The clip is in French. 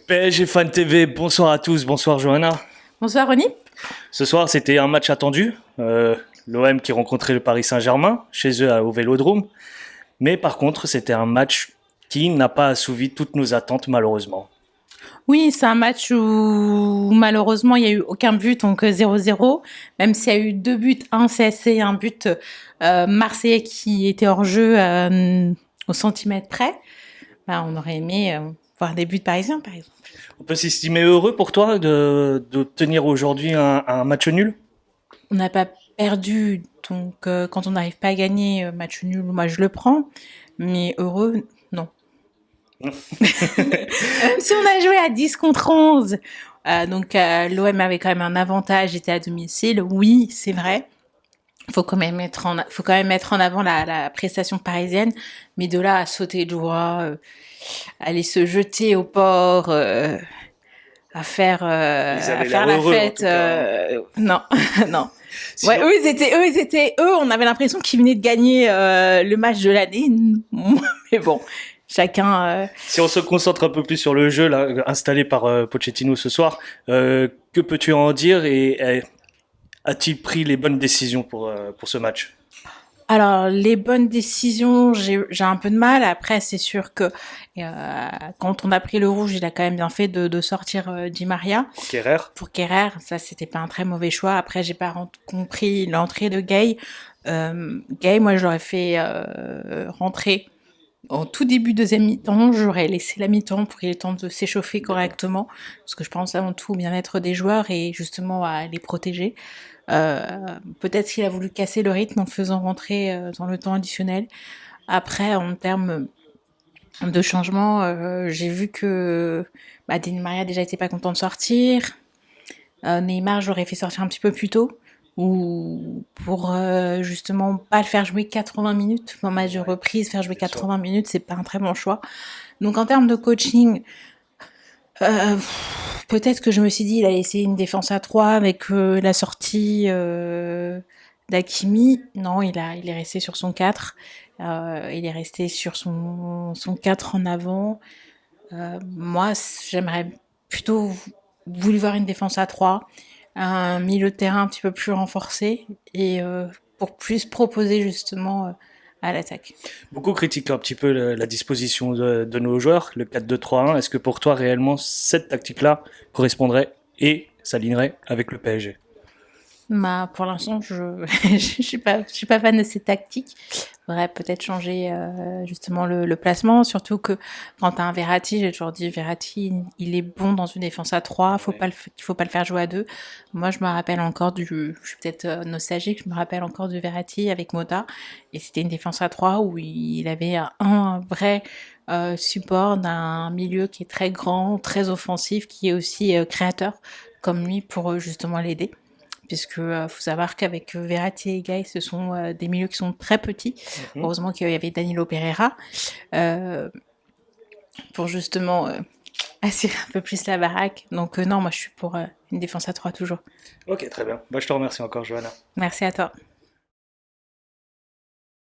PSG Fan TV, bonsoir à tous, bonsoir Johanna. Bonsoir Ronnie. Ce soir, c'était un match attendu. L'OM qui rencontrait le Paris Saint-Germain, chez eux au Vélodrome. Mais par contre, c'était un match qui n'a pas assouvi toutes nos attentes, malheureusement. Oui, c'est un match où malheureusement il n'y a eu aucun but, donc 0-0. Même s'il y a eu 2 buts, un CSC et un but marseillais qui était hors jeu au centimètre près. On aurait aimé voir des buts parisiens, par exemple. On peut s'estimer heureux pour toi de tenir aujourd'hui un match nul? On n'a pas perdu, donc quand on n'arrive pas à gagner, match nul, moi je le prends. Mais heureux, non. Même si on a joué à 10 contre 11, l'OM avait quand même un avantage, était à domicile, oui, c'est vrai. Faut quand même mettre en avant la prestation parisienne, mais de là à sauter de joie, aller se jeter au port, à faire la heureux, fête, non, non. Sinon, Ouais, eux, on avait l'impression qu'ils venaient de gagner le match de l'année. Mais bon, chacun. si on se concentre un peu plus sur le jeu là, installé par Pochettino ce soir, que peux-tu en dire et a-t-il pris les bonnes décisions pour ce match? Alors, les bonnes décisions, j'ai un peu de mal. Après, c'est sûr que quand on a pris le rouge, il a quand même bien fait de sortir Di Maria. Kerrer. Pour Kerrer, ça, c'était pas un très mauvais choix. Après, j'ai pas compris l'entrée de Gay. Gay, moi, je l'aurais fait rentrer au tout début deuxième mi-temps. J'aurais laissé la mi-temps pour qu'il ait le temps de s'échauffer correctement, parce que je pense avant tout au bien-être des joueurs et justement à les protéger. Peut-être qu'il a voulu casser le rythme en le faisant rentrer dans le temps additionnel. Après, en termes de changement, j'ai vu que Di Maria déjà était pas content de sortir. Neymar, j'aurais fait sortir un petit peu plus tôt, ou pour justement pas le faire jouer 80 minutes. En match de reprise, faire jouer 80 minutes, c'est pas un très bon choix. Donc en termes de coaching, peut-être que je me suis dit, il a essayé une défense à 3 avec la sortie d'Hakimi. Non, il est resté sur son 4. Il est resté sur son 4 en avant. Moi, j'aimerais plutôt voulu voir une défense à 3, un milieu de terrain un petit peu plus renforcé et pour plus proposer justement à l'attaque. Beaucoup critiquent un petit peu la disposition de nos joueurs, le 4-2-3-1. Est-ce que pour toi, réellement, cette tactique-là correspondrait et s'alignerait avec le PSG? Pour l'instant, je suis pas fan de ces tactiques. Faudrait peut-être changer justement le placement, surtout que quand t'as un Verratti, j'ai toujours dit Verratti, il est bon dans une défense à 3, il faut pas le faire jouer à 2. Moi, je me rappelle encore je suis peut-être nostalgique, je me rappelle encore du Verratti avec Mota, et c'était une défense à 3 où il avait un vrai support d'un milieu qui est très grand, très offensif, qui est aussi créateur comme lui pour justement l'aider, puisque faut savoir qu'avec Verratti et Gay, ce sont des milieux qui sont très petits. Heureusement qu'il y avait Danilo Pereira pour justement assurer un peu plus la baraque. Donc non, moi je suis pour une défense à 3 toujours. Ok, très bien. Je te remercie encore, Johanna. Merci à toi.